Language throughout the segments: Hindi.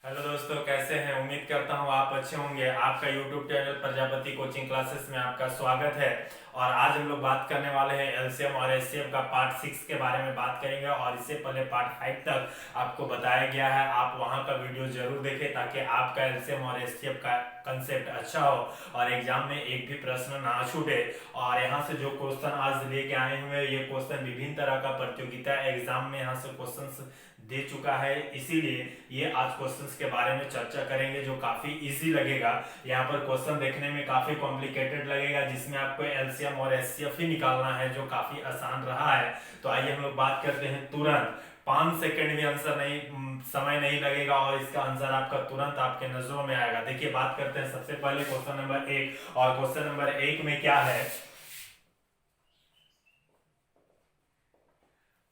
हेलो दोस्तों, कैसे हैं? उम्मीद करता हूँ आप अच्छे होंगे। आपका YouTube channel Prajapati coaching classes में आपका स्वागत है। और आज हम लोग बात करने वाले हैं एलसीएम और एचसीएफ का पार्ट 6 के बारे में बात करेंगे। और इससे पहले पार्ट 5 तक आपको बताया गया है, आप वहां का वीडियो जरूर देखें ताकि आपका एलसीएम और एचसीएफ का कंसेप्ट अच्छा हो और एग्जाम में एक भी प्रश्न ना छूटे। और यहाँ से जो क्वेश्चन आज लेके आए हुए हैं, ये क्वेश्चन विभिन्न तरह का प्रतियोगिता एग्जाम में यहाँ से क्वेश्चन दे चुका है, इसीलिए ये आज क्वेश्चंस के बारे में चर्चा करेंगे जो काफी इजी लगेगा। यहाँ पर क्वेश्चन देखने में काफी कॉम्प्लिकेटेड लगेगा, जिसमें आपको एलसीएम और एचसीएफ ही निकालना है, जो काफी आसान रहा है। तो आइए हम लोग बात करते हैं तुरंत। 5 सेकंड भी आंसर नहीं, समय नहीं लगेगा और इसका आंसर आपका तुरंत आपके नजरों में आएगा। देखिए, बात करते हैं सबसे पहले क्वेश्चन नंबर 1। और क्वेश्चन नंबर 1 में क्या है?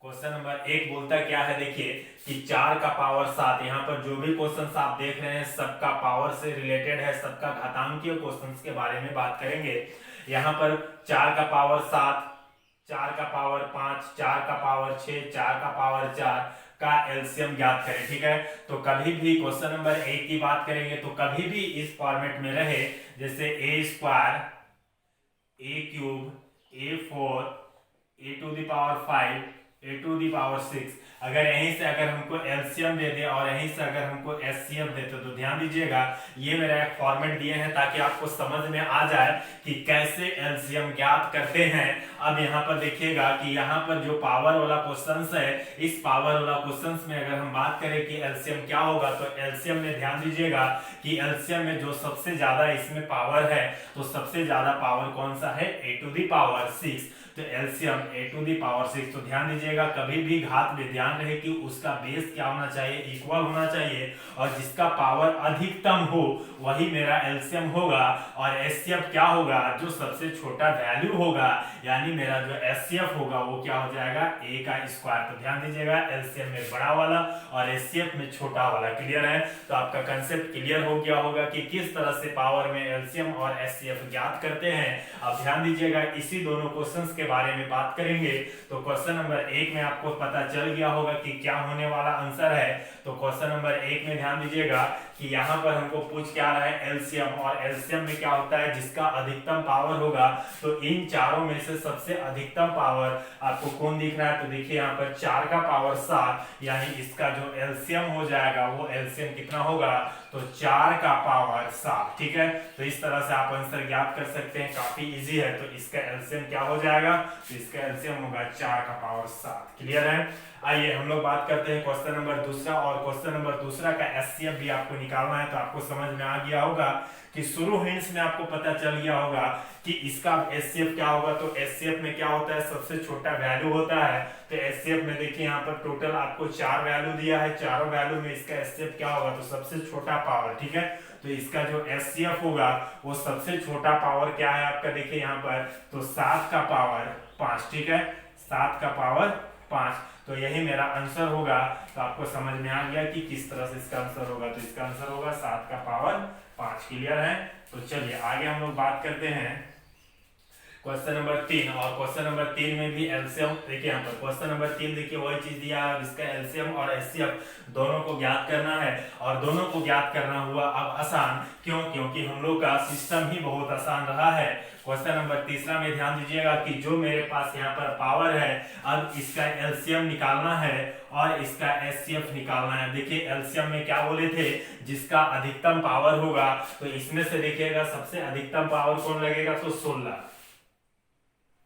क्वेश्चन नंबर 1 बोलता क्या है, देखिए कि 4 का पावर 7। यहाँ पर जो भी क्वेश्चंस आप देख रहे हैं सबका पावर से रिलेटेड है, सबका घातांकीय क्वेश्चंस के बारे में बात करेंगे। यहाँ पर 4 का पावर 7, 4 का पावर 5, 4 का पावर 6, 4 का पावर 4 का एलसीएम ज्ञात करें। ठीक है, तो कभी भी क्वेश्चन नंबर 1 की बात करेंगे तो कभी भी इस फॉर्मेट में रहे, जैसे A square, A cube, A four, A to the power 5, A to the power 6। अगर यहीं से अगर हमको एलसीएम दे दे और यहीं से अगर हमको एचसीएफ देते, तो ध्यान दीजिएगा ये मेरा एक फॉर्मेट दिए हैं ताकि आपको समझ में आ जाए कि कैसे एलसीएम ज्ञात करते हैं। अब यहाँ पर देखिएगा कि यहाँ पर जो पावर वाला क्वेश्चन है, इस पावर वाला क्वेश्चन में अगर हम बात करें कि एलसीएम क्या होगा, तो एलसीएम में ध्यान दीजिएगा कि एलसीएम में जो सबसे ज्यादा इसमें पावर है, तो सबसे ज्यादा पावर कौन सा है? A to the power 6। तो LCM A to the power 6। तो ध्यान दीजिएगा कभी भी घात में ध्यान रहे कि उसका बेस क्या होना चाहिए? इक्वल होना चाहिए, और जिसका पावर अधिकतम हो वही मेरा एलसीएम होगा। और एचसीएफ क्या होगा? जो सबसे छोटा वैल्यू होगा, यानी मेरा जो एचसीएफ होगा वो क्या हो जाएगा? ए का स्क्वायर। तो ध्यान दीजिएगा एलसीएम में बड़ा वाला और एचसीएफ में छोटा वाला। क्लियर है? तो आपका कंसेप्ट क्लियर हो गया होगा कि किस तरह से पावर में एलसीएम और एचसीएफ ज्ञात करते हैं। अब ध्यान दीजिएगा इसी दोनों क्वेश्चंस के बारे में बात करेंगे। तो क्वेश्चन नंबर 1 में आपको पता चल गया होगा कि क्या होने वाला आंसर है। तो क्वेश्चन नंबर 1 में ध्यान दीजिएगा कि यहाँ पर हमको पूछ क्या रहा है? एलसीएम। और एलसीएम में क्या होता है? जिसका अधिकतम पावर होगा। तो इन चारों में से सबसे अधिकतम पावर आपको कौन दिख रहा है? तो देखिए यहाँ पर 4 का पावर 7, यानी इसका जो एलसीएम हो जाएगा वो एलसीएम कितना होगा? तो 4 का पावर 7। ठीक है, तो इस तरह से आप आंसर ज्ञात कर सकते हैं, काफी इजी है। तो इसका एलसीएम क्या हो जाएगा? तो इसका एलसीएम होगा 4 का पावर 7। क्लियर है? आइए हम लोग बात करते हैं क्वेश्चन नंबर दूसरा। और क्वेश्चन नंबर दूसरा का एचसीएफ भी आपको निकालना है। तो आपको समझ में आ गया होगा कि शुरू हिंट्स में आपको पता चल गया होगा कि इसका एचसीएफ क्या होगा। तो एचसीएफ में क्या होता है? सबसे छोटा वैल्यू होता है। तो एचसीएफ में देखिए यहाँ पर टोटल आपको 4 वैल्यू दिया है, चारों वैल्यू में इसका एचसीएफ क्या होगा? तो सबसे छोटा पावर। ठीक है, तो इसका जो एचसीएफ होगा वो सबसे छोटा पावर क्या है आपका? देखिए यहाँ पर तो 7 का पावर 5। ठीक है, 7 का पावर 5। तो यही मेरा आंसर होगा। तो आपको समझ में आ गया कि किस तरह से इसका आंसर होगा। तो इसका आंसर होगा 7 का पावर 5। क्लियर है? तो चलिए आगे हम लोग बात करते हैं क्वेश्चन नंबर 3। और क्वेश्चन नंबर 3 में भी एलसीएम देखिए, यहाँ पर क्वेश्चन नंबर 3 देखिए वही चीज दिया है, इसका एलसीएम और एचसीएफ दोनों को ज्ञात करना है। और दोनों को ज्ञात करना हुआ अब आसान, क्यों? क्योंकि हम लोग का सिस्टम ही बहुत आसान रहा है। क्वेश्चन नंबर तीसरा में ध्यान दीजिएगा कि जो मेरे पास यहाँ पर पावर है, अब इसका एलसीएम निकालना है और इसका एचसीएफ निकालना है। देखिए एलसीएम में क्या बोले थे? जिसका अधिकतम पावर होगा। तो इसमें से देखिएगा सबसे अधिकतम पावर कौन लगेगा? तो 16।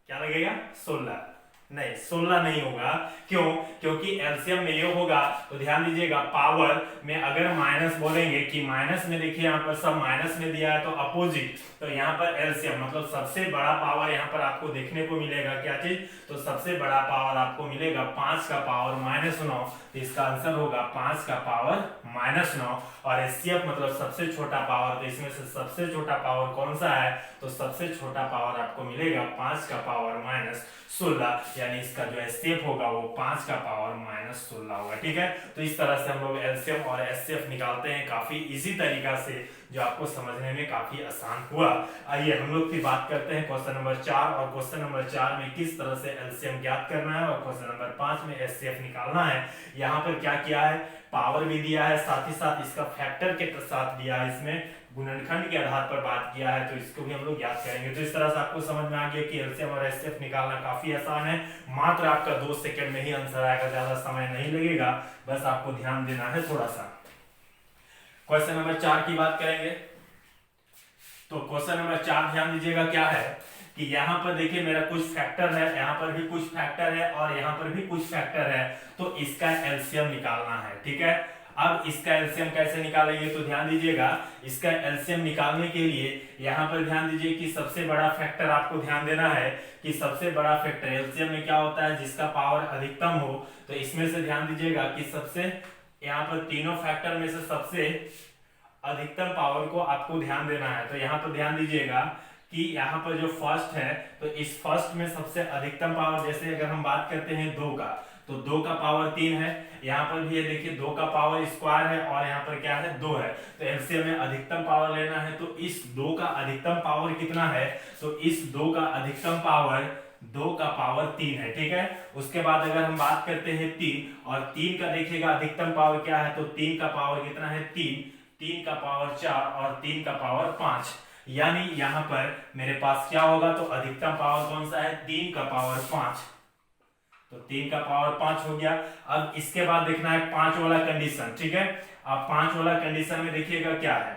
क्या लगेगा? 16। नहीं, 16 नहीं होगा। क्यों? क्योंकि एलसीएम में ये होगा। तो ध्यान दीजिएगा पावर में अगर माइनस बोलेंगे कि माइनस में, देखिए यहाँ पर सब माइनस में दिया है तो अपोजिट। तो यहाँ पर एलसीएम मतलब सबसे बड़ा पावर यहाँ पर आपको देखने को मिलेगा। क्या चीज? तो सबसे बड़ा पावर आपको मिलेगा 5 का पावर -9। तो इसका आंसर होगा 5 का पावर -9। और एचसीएफ मतलब सबसे छोटा पावर। तो इसमें से सबसे छोटा पावर कौन सा है? तो सबसे छोटा पावर आपको मिलेगा 5 का पावर -16। यानी इसका जो एचसीएफ होगा वो 5 का पावर -16 होगा। ठीक है, तो इस तरह से हम लोग एलसीएम और एचसीएफ निकालते हैं काफी इजी तरीका से, जो आपको समझने में काफी आसान हुआ। आइए हम लोग फिर बात करते हैं क्वेश्चन नंबर 4, और क्वेश्चन नंबर 4 में किस तरह से एलसीएम ज्ञात करना है और क्वेश्चन नंबर 5 में एचसीएफ निकालना है। यहाँ पर क्या किया है, पावर भी दिया है, साथ ही साथ इसका फैक्टर के साथ दिया है, इसमें गुणनखंड के आधार पर बात किया है, तो इसको भी हम लोग याद करेंगे। तो इस तरह से आपको समझ में आ गया कि एलसीएम और एचसीएफ निकालना काफी आसान है, मात्र आपका 2 सेकंड में ही आंसर आएगा, ज्यादा समय नहीं लगेगा, बस आपको ध्यान देना है थोड़ा सा। क्वेश्चन नंबर 4 की बात करेंगे, तो क्वेश्चन नंबर 4 ध्यान दीजिएगा क्या है कि यहाँ पर देखिए मेरा कुछ फैक्टर है, यहाँ पर भी कुछ फैक्टर है और यहाँ पर भी कुछ फैक्टर है, तो इसका एलसीएम निकालना है। ठीक है, अब इसका एलसीएम कैसे निकालेंगे, तो ध्यान दीजिएगा इसका एलसीएम निकालने के लिए यहाँ पर ध्यान दीजिए कि सबसे बड़ा फैक्टर आपको ध्यान देना है कि सबसे बड़ा फैक्टर एलसीएम में क्या होता है, जिसका पावर अधिकतम हो। तो इसमें से ध्यान दीजिएगा कि सबसे यहाँ पर तीनों फैक्टर में से सबसे अधिकतम पावर को आपको ध्यान देना है। तो यहाँ पर ध्यान दीजिएगा कि यहाँ पर जो फर्स्ट है, तो इस फर्स्ट में सबसे अधिकतम पावर, जैसे अगर हम बात करते हैं 2 का, तो 2 का पावर 3 है, यहाँ पर भी ये देखिए 2 का पावर स्क्वायर है और यहाँ पर क्या है 2 है, तो एलसीएम में अधिकतम पावर लेना है। तो इस 2 का अधिकतम पावर कितना है, तो इस 2 का अधिकतम पावर 2 का पावर 3 है। ठीक है, उसके बाद अगर हम बात करते हैं 3, और 3 का देखिएगा अधिकतम पावर क्या है, तो 3 का पावर कितना है 3 का पावर 4 और 3 का पावर 5, यानी यहाँ पर मेरे पास क्या होगा, तो अधिकतम पावर कौन सा है, 3 का पावर 5, तो 3 का पावर 5 हो गया। अब इसके बाद देखना है 5 वाला कंडीशन। ठीक है, अब 5 वाला कंडीशन में देखिएगा क्या है,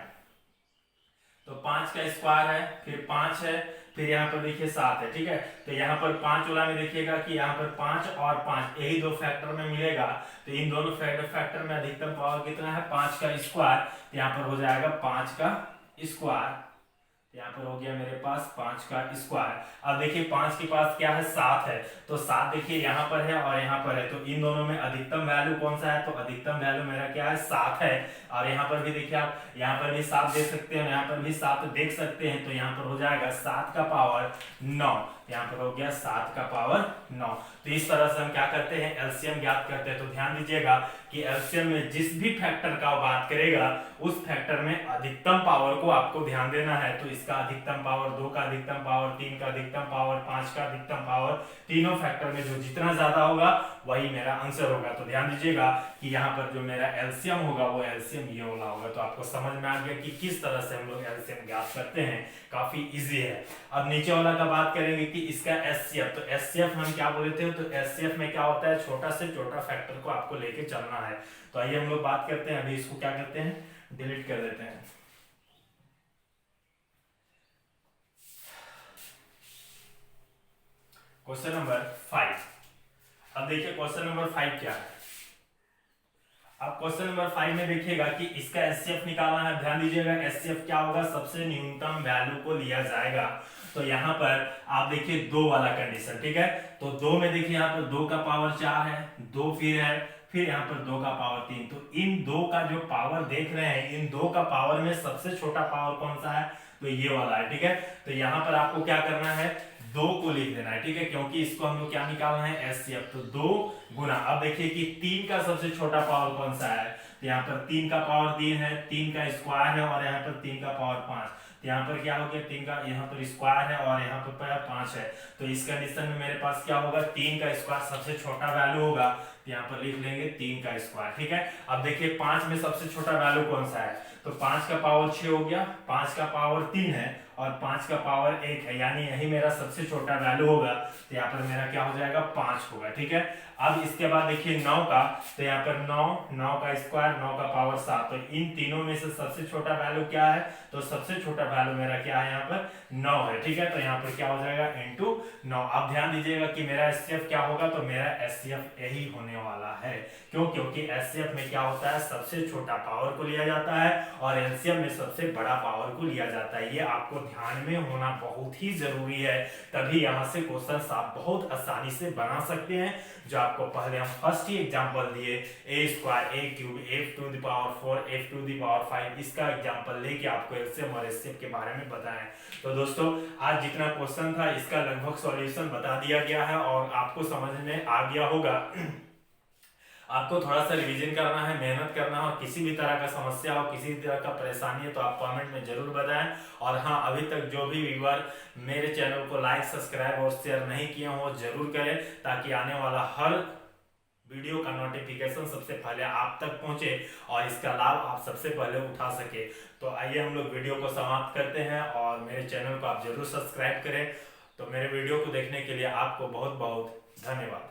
तो 5 का स्क्वायर है, फिर 5 है, फिर यहाँ पर देखिए 7 है। ठीक है, तो यहाँ पर 5 वाला में देखिएगा कि यहाँ पर 5 और 5 यही 2 फैक्टर में मिलेगा, तो इन दोनों फैक्टर में अधिकतम पावर कितना है, 5 का स्क्वायर, यहाँ पर हो जाएगा 5 का स्क्वायर, यहाँ पर हो गया मेरे पास 5 का स्क्वायर। अब देखिए 5 के पास क्या है, 7 है, तो 7 देखिए यहाँ पर है और यहाँ पर है, तो इन दोनों में अधिकतम वैल्यू कौन सा है, तो अधिकतम वैल्यू मेरा क्या है 7 है, और यहाँ पर भी देखिए आप यहाँ पर भी 7 देख सकते हैं, यहाँ पर भी 7 देख सकते हैं, तो यहाँ पर हो जाएगा 7 का पावर 9, यहाँ पर हो गया 7 का पावर 9। तो इस तरह से हम क्या करते हैं, एलसीएम ज्ञात करते हैं। तो ध्यान दीजिएगा कि एलसीएम में जिस भी फैक्टर का बात करेगा, उस फैक्टर में अधिकतम पावर को आपको ध्यान देना है। तो इसका अधिकतम पावर, 2 का अधिकतम पावर, 3 का अधिकतम पावर, 5 का अधिकतम पावर, तीनों फैक्टर में जो जितना ज्यादा होगा वही मेरा आंसर होगा। तो ध्यान दीजिएगा कि यहाँ पर जो मेरा एलसीएम होगा वो एलसीएम ये वाला होगा। तो आपको समझ में आ गया कि किस तरह से हम लोग एलसीएम ज्ञात करते हैं, काफी इजी है। अब नीचे वाला का बात करेंगे कि इसका एचसीएफ, तो एचसीएफ हम क्या बोले थे, तो एचसीएफ में क्या होता है, छोटा से छोटा फैक्टर को आपको लेके चलना है। तो आइए हम लोग बात करते हैं, अभी इसको क्या करते हैं, डिलीट कर देते हैं। Question number 5। अब देखिए क्वेश्चन नंबर 5 क्या है। अब क्वेश्चन नंबर 5 में देखिएगा कि इसका एचसीएफ निकालना है। ध्यान दीजिएगा एचसीएफ क्या होगा, सबसे न्यूनतम वैल्यू को लिया जाएगा। तो यहाँ पर आप देखिए 2 वाला कंडीशन, ठीक है, तो 2 में देखिए यहाँ पर 2 का पावर 4 है, 2 फिर यहाँ पर 2 का पावर 3, तो इन 2 का जो पावर देख रहे हैं, इन 2 का पावर में सबसे छोटा पावर कौन सा है, तो ये वाला है। ठीक है, तो यहाँ पर आपको क्या करना है, 2 को लिख देना है। ठीक है, क्योंकि इसको हम लोग क्या निकालना है, एचसीएफ, तो 2 गुना, अब देखिए कि 3 का सबसे छोटा पावर कौन सा है, तो यहाँ पर 3 का पावर 3 है, 3 का स्क्वायर है और यहाँ पर 3 का पावर 5, तो यहाँ पर क्या हो गया, 3 का यहाँ पर स्क्वायर है और यहाँ पर 5 है। तो इस कंडीशन में मेरे पास क्या होगा, 3 का स्क्वायर सबसे छोटा वैल्यू होगा, तो यहाँ पर लिख लेंगे 3 का स्क्वायर। ठीक है, अब देखिए 5 में सबसे छोटा वैल्यू कौन सा है, तो 5 का पावर 6 हो गया, 5 का पावर 3 है और 5 का पावर 1 है, यानी यही मेरा सबसे छोटा वैल्यू होगा। तो यहाँ पर मेरा क्या हो जाएगा, 5 होगा। ठीक है, अब इसके बाद देखिए 9 का, तो यहाँ पर 9 का स्क्वायर, 9 का पावर 7, तो इन तीनों में से सबसे छोटा वैल्यू क्या है, तो सबसे छोटा वैल्यू मेरा क्या है, यहाँ पर 9 है। ठीक है, तो यहाँ पर क्या हो जाएगा, इंटू 9। अब ध्यान दीजिएगा कि मेरा एचसीएफ क्या होगा, तो मेरा एचसीएफ यही होने वाला है। क्यों, क्योंकि एचसीएफ में क्या होता है, सबसे छोटा पावर को लिया जाता है और एलसीएम में सबसे बड़ा पावर को लिया जाता है। ये आपको ध्यान में होना बहुत ही जरूरी है, तभी यहाँ से क्वेश्चन आप बहुत आसानी से बना सकते हैं, जो आपको पहले हम फर्स्ट ही एग्जांपल दिए A square A cube f to the power 4 f to the power 5, इसका एग्जांपल लेके आपको एलसीएम और एचसीएफ के बारे में बताएं। तो दोस्तों आज जितना क्वेश्चन था इसका लगभग सॉल्यूशन बता दिया गया है और आपको समझ में आ गया होगा। आपको थोड़ा सा रिवीजन करना है, मेहनत करना है और किसी भी तरह का समस्या हो, किसी भी तरह का परेशानी है तो आप कमेंट में जरूर बताएं। और हाँ, अभी तक जो भी व्यूअर मेरे चैनल को लाइक सब्सक्राइब और शेयर नहीं किए हो जरूर करें, ताकि आने वाला हर वीडियो का नोटिफिकेशन सबसे पहले आप तक पहुंचे और इसका लाभ आप सबसे पहले उठा सके। तो आइए हम लोग वीडियो को समाप्त करते हैं और मेरे चैनल को आप जरूर सब्सक्राइब करें। तो मेरे वीडियो को देखने के लिए आपको बहुत बहुत धन्यवाद।